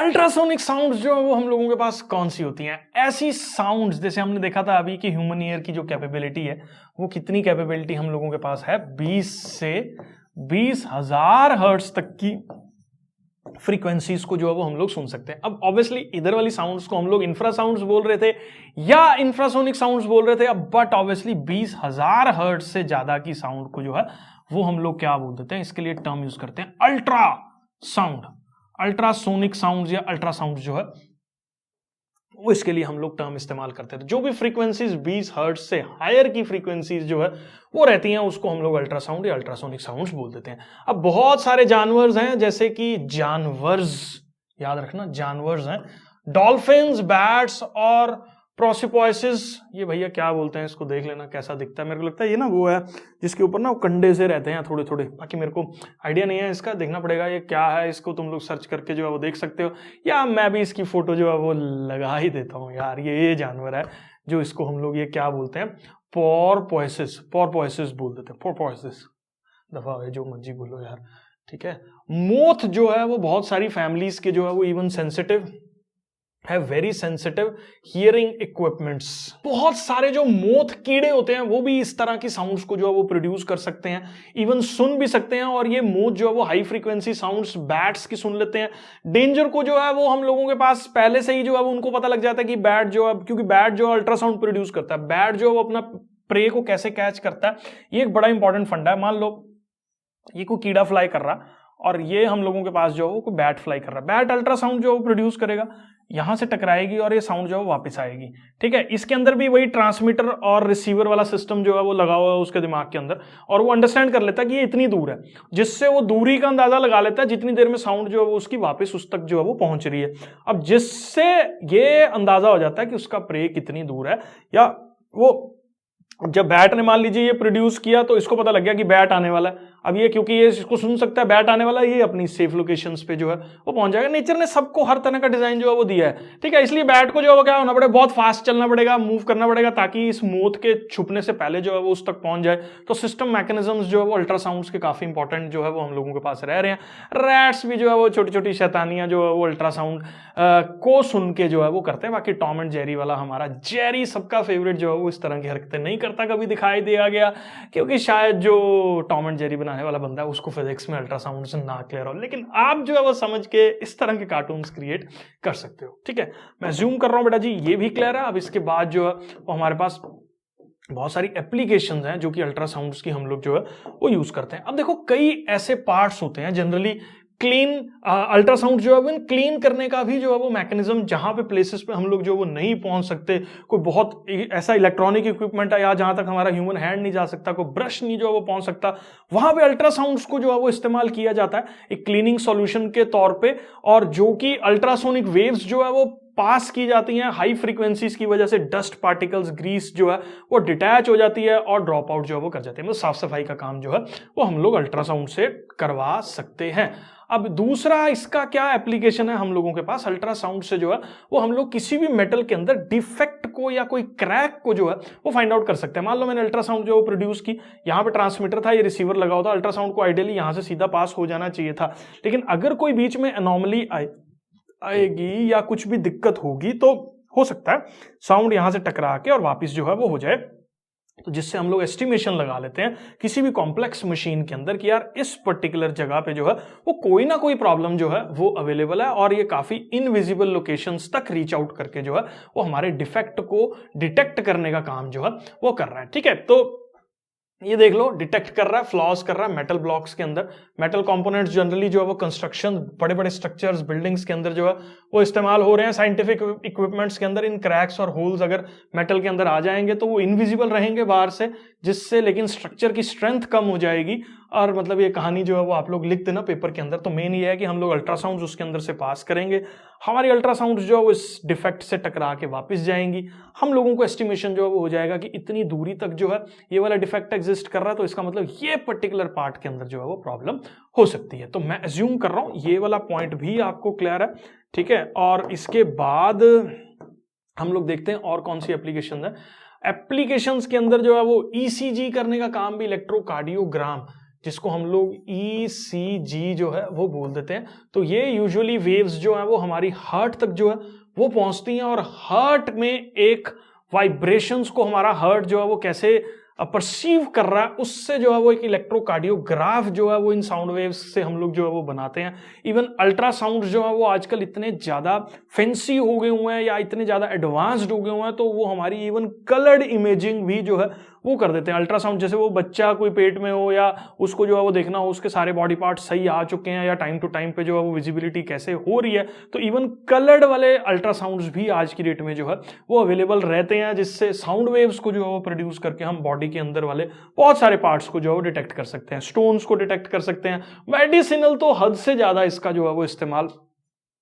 Ultrasonic sounds जो है वो हम लोगों के पास कौन सी होती हैं? ऐसी साउंड्स जैसे हमने देखा था अभी कि ह्यूमन ईयर की जो कैपेबिलिटी है वो कितनी कैपेबिलिटी हम लोगों के पास है, 20 से 20,000 हर्ट्ज तक की फ्रीक्वेंसीज को जो है वो हम लोग सुन सकते हैं। अब ऑब्वियसली इधर वाली साउंड्स को हम लोग इंफ्रासाउंड्स बोल रहे थे या इंफ्रासोनिक साउंड्स बोल रहे थे, अब बट ऑब्वियसली 20,000 हर्ट्ज से ज्यादा की साउंड को जो है वो हम लोग क्या बोल देते हैं, इसके लिए टर्म यूज करते हैं अल्ट्रा साउंड। अल्ट्रासोनिक साउंड या अल्ट्रासाउंड जो है वो इसके लिए हम लोग टर्म इस्तेमाल करते थे। जो भी फ्रीक्वेंसीज 20 हर्ट्ज से हायर की फ्रीक्वेंसीज जो है वो रहती हैं उसको हम लोग अल्ट्रासाउंड या अल्ट्रासोनिक साउंड्स बोल देते हैं। अब बहुत सारे जानवर्स हैं, जैसे कि जानवर्स, याद रखना जानवर्स हैं, डॉल्फिन्स, बैट्स और प्रोसिपोइसिस। ये भैया क्या बोलते हैं इसको, देख लेना कैसा दिखता है। मेरे को लगता है ये ना वो है जिसके ऊपर ना वो कंडे से रहते हैं थोड़े थोड़े, बाकी मेरे को आइडिया नहीं है इसका, देखना पड़ेगा ये क्या है। इसको तुम लोग सर्च करके जो है वो देख सकते हो, या मैं भी इसकी फोटो जो है वो लगा ही देता हूँ यार। ये जानवर है जो इसको हम लोग ये क्या बोलते हैं, पोरपोइसिस, पोरपोइसिस बोल देते हैं, पोरपोइसिस। दफा है जो मर्जी बोलो यार, ठीक है। मोथ जो है वो बहुत सारी फैमिलीज के जो है वो इवन सेंसिटिव है, वेरी सेंसिटिव हियरिंग इक्विपमेंट्स। बहुत सारे जो मोथ कीड़े होते हैं वो भी इस तरह की साउंड्स को जो है वो प्रोड्यूस कर सकते हैं, इवन सुन भी सकते हैं। और ये मोथ जो है वो हाई फ्रीक्वेंसी साउंड्स बैट्स की सुन लेते हैं। डेंजर को जो है वो हम लोगों के पास पहले से ही जो है वो उनको पता लग जाता है कि बैट जो है, क्योंकि बैट जो है अल्ट्रासाउंड प्रोड्यूस करता है, बैट जो है वो अपना प्रे को कैसे कैच करता है, ये एक बड़ा इंपॉर्टेंट फंडा है। मान लो ये कोई कीड़ा फ्लाई कर रहा और ये हम लोगों के पास जो है वो कोई बैट फ्लाई कर रहा है, बैट अल्ट्रासाउंड जो है वो प्रोड्यूस करेगा, यहां से टकराएगी और ये साउंड जो है वापस आएगी, ठीक है। इसके अंदर भी वही ट्रांसमीटर और रिसीवर वाला सिस्टम जो है वो लगा हुआ है उसके दिमाग के अंदर, और वो अंडरस्टैंड कर लेता है कि ये इतनी दूर है, जिससे वो दूरी का अंदाजा लगा लेता है जितनी देर में साउंड जो है वो उसकी वापस उस तक जो है वो पहुंच रही है। अब जिससे ये अंदाजा हो जाता है कि उसका प्रे कितनी दूर है, या वो जब बैट ने मान लीजिए ये प्रोड्यूस किया तो इसको पता लग गया कि बैट आने वाला है। अब ये क्योंकि ये इसको सुन सकता है बैट आने वाला है, ये अपनी सेफ लोकेशंस पे जो है वो पहुंच जाएगा। नेचर ने सबको हर तरह का डिजाइन जो है वो दिया है, ठीक है। इसलिए बैट को जो है वो क्या होना पड़ेगा, बहुत फास्ट चलना पड़ेगा, मूव करना पड़ेगा, ताकि इस मोथ के छुपने से पहले जो है वो उस तक पहुंच जाए। तो सिस्टम मैकेनिज्म्स जो है वो अल्ट्रासाउंड्स के काफी इंपॉर्टेंट जो है वो हम लोगों के पास रह रहे हैं। रैट्स भी जो है वो छोटी छोटी शैतानियां जो है वो अल्ट्रासाउंड को सुन के जो है वो करते हैं। बाकी टॉम एंड जेरी वाला हमारा जेरी सबका फेवरेट जो है वो इस तरह की हरकतें नहीं करता, कभी दिखाई दिया गया, क्योंकि शायद जो टॉम एंड जेरी बनाने वाला बंदा है उसको फिजिक्स में अल्ट्रासाउंड से ना क्लियर हो, लेकिन आप जो है वो समझ के इस तरह के कार्टून्स क्रिएट कर सकते हो, ठीक है। मैं ज्यूम कर रहा हूं बेटा जी, ये भी क्लियर है। अब इसके बाद जो है वो हमारे पास बहुत सारी एप्लीकेशंस हैं जो कि अल्ट्रासाउंड्स की हम लोग जो है वो यूज करते हैं। अब देखो कई ऐसे पार्ट्स होते हैं जनरली क्लीन, अल्ट्रासाउंड जो है वो क्लीन करने का भी जो है वो मैकेनिज्म, जहां पे प्लेसेस पे हम लोग जो वो नहीं पहुंच सकते, कोई बहुत ऐसा इलेक्ट्रॉनिक इक्विपमेंट है या जहां तक हमारा ह्यूमन हैंड नहीं जा सकता, कोई ब्रश नहीं जो है वो पहुंच सकता, वहां पे अल्ट्रासाउंड्स को जो है वो इस्तेमाल किया जाता है एक क्लीनिंग सॉल्यूशन के तौर पे। और जो कि अल्ट्रासोनिक वेव्स जो है वो पास की जाती हैं हाई फ्रीक्वेंसीज की वजह से, डस्ट पार्टिकल्स, ग्रीस जो है वो डिटैच हो जाती है और ड्रॉप आउट जो है वो कर जाती है। मतलब साफ सफाई का काम जो है वो हम लोग अल्ट्रासाउंड से करवा सकते हैं। अब दूसरा इसका क्या एप्लीकेशन है हम लोगों के पास, अल्ट्रासाउंड से जो है वो हम लोग किसी भी मेटल के अंदर डिफेक्ट को या कोई क्रैक को जो है वो फाइंड आउट कर सकते हैं। मान लो मैंने अल्ट्रासाउंड जो प्रोड्यूस की, यहाँ पे ट्रांसमीटर था, ये रिसीवर लगा होता, अल्ट्रासाउंड को आइडियली यहाँ से सीधा पास हो जाना चाहिए था, लेकिन अगर कोई बीच में एनॉमली आएगी या कुछ भी दिक्कत होगी तो हो सकता है साउंड यहां से टकरा के और वापस जो है वो हो जाए, तो जिससे हम लोग एस्टिमेशन लगा लेते हैं किसी भी कॉम्प्लेक्स मशीन के अंदर कि यार इस पर्टिकुलर जगह पे जो है वो कोई ना कोई प्रॉब्लम जो है वो अवेलेबल है, और ये काफी इनविजिबल लोकेशंस तक रीच आउट करके जो है वो हमारे डिफेक्ट को डिटेक्ट करने का काम जो है वो कर रहा है, ठीक है। तो ये देख लो, डिटेक्ट कर रहा है, फ्लॉज कर रहा है मेटल ब्लॉक्स के अंदर। मेटल कंपोनेंट्स जनरली जो है वो कंस्ट्रक्शन, बड़े बड़े स्ट्रक्चर्स, बिल्डिंग्स के अंदर जो है वो इस्तेमाल हो रहे हैं, साइंटिफिक इक्विपमेंट्स के अंदर। इन क्रैक्स और होल्स अगर मेटल के अंदर आ जाएंगे तो वो इनविजिबल रहेंगे बाहर से, जिससे लेकिन स्ट्रक्चर की स्ट्रेंथ कम हो जाएगी। और मतलब ये कहानी जो है वो आप लोग लिख देना पेपर के अंदर। तो मेन ये है कि हम लोग अल्ट्रासाउंड उसके अंदर से पास करेंगे, हमारी अल्ट्रासाउंड जो है वो इस डिफेक्ट से टकरा के वापस जाएंगी, हम लोगों को एस्टिमेशन जो है वो हो जाएगा कि इतनी दूरी तक जो है ये वाला डिफेक्ट एग्जिस्ट कर रहा है, तो इसका मतलब ये पर्टिकुलर पार्ट के अंदर जो है वो प्रॉब्लम हो सकती है। तो मैं अज्यूम कर रहा हूं ये वाला पॉइंट भी आपको क्लियर है, ठीक है। और इसके बाद हम लोग देखते हैं और कौन सी एप्लीकेशन है। एप्लीकेशंस के अंदर जो है वो ईसीजी करने का काम भी, इलेक्ट्रोकार्डियोग्राम, जिसको हम लोग ECG जो है वो बोल देते हैं। तो ये यूजुअली वेव्स जो है वो हमारी हार्ट तक जो है वो पहुंचती हैं, और हार्ट में एक वाइब्रेशंस को हमारा हार्ट जो है वो कैसे परसीव कर रहा है, उससे जो है वो एक इलेक्ट्रोकार्डियोग्राफ जो है वो इन साउंड वेव्स से हम लोग जो है वो बनाते हैं। इवन अल्ट्रासाउंड जो है वो आजकल इतने ज्यादा फैंसी हो गए हुए हैं या इतने ज्यादा एडवांस्ड हो गए हुए हैं, तो वो हमारी इवन कलर्ड इमेजिंग भी जो है वो कर देते हैं। अल्ट्रासाउंड जैसे वो बच्चा कोई पेट में हो या उसको जो है वो देखना हो उसके सारे बॉडी पार्ट सही आ चुके हैं या टाइम टू टाइम पे जो है वो विजिबिलिटी कैसे हो रही है, तो इवन कलर्ड वाले अल्ट्रासाउंड्स भी आज की डेट में जो है वो अवेलेबल रहते हैं, जिससे साउंड वेव्स को जो है वो प्रोड्यूस करके हम बॉडी के अंदर वाले बहुत सारे पार्ट्स को जो है वो डिटेक्ट कर सकते हैं, स्टोन्स को डिटेक्ट कर सकते हैं। मेडिसिनल तो हद से ज्यादा इसका जो है वो इस्तेमाल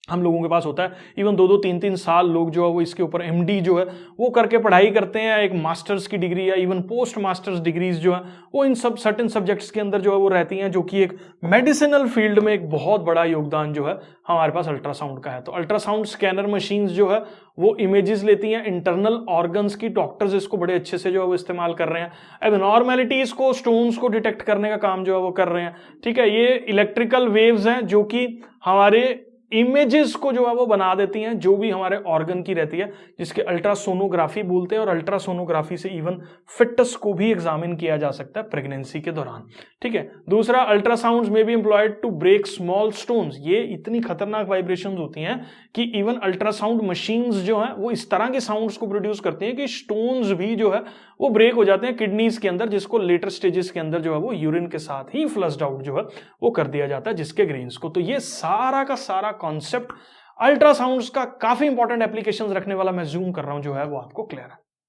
हम लोगों के पास होता है। इवन 2-2 3-3 साल लोग जो है वो इसके ऊपर MD जो है वो करके पढ़ाई करते हैं, एक मास्टर्स की डिग्री या इवन पोस्ट मास्टर्स डिग्रीज जो है वो इन सब सर्टेन सब्जेक्ट्स के अंदर जो है वो रहती हैं, जो कि एक मेडिसिनल फील्ड में एक बहुत बड़ा योगदान जो है हमारे पास अल्ट्रासाउंड का है। तो अल्ट्रासाउंड स्कैनर मशीन्स जो है वो इमेजेस लेती हैं इंटरनल ऑर्गन्स की, डॉक्टर्स इसको बड़े अच्छे से जो है वो इस्तेमाल कर रहे हैं। एबनॉर्मैलिटीज को, स्टोन्स को डिटेक्ट करने का काम जो है वो कर रहे हैं। ठीक है, ये इलेक्ट्रिकल वेव्स हैं जो कि हमारे इमेजेस को जो है वो बना देती हैं, जो भी हमारे ऑर्गन की रहती है, जिसके अल्ट्रासोनोग्राफी बोलते हैं। और अल्ट्रासोनोग्राफी से इवन फिटस को भी एग्जामिन किया जा सकता है प्रेगनेंसी के दौरान। ठीक है, दूसरा, अल्ट्रासाउंड्स में be employed to break small stones. ये इतनी खतरनाक वाइब्रेशंस होती हैं कि इवन अल्ट्रासाउंड मशीन्स जो हैं वो इस तरह के साउंड्स को प्रोड्यूस करती हैं कि स्टोन्स भी जो है वो ब्रेक हो जाते हैं किडनीज के अंदर, जिसको लेटर स्टेजेस के अंदर जो है वो यूरिन के साथ ही फ्लश्ड आउट जो है वो कर दिया जाता है, जिसके ग्रेन्स को। तो ये सारा का सारा कॉन्सेप्ट अल्ट्रासाउंड्स का काफी इंपॉर्टेंट एप्लीकेशंस रखने वाला मैं जूम कर रहा हूं जो है वो आपको क्लियर है।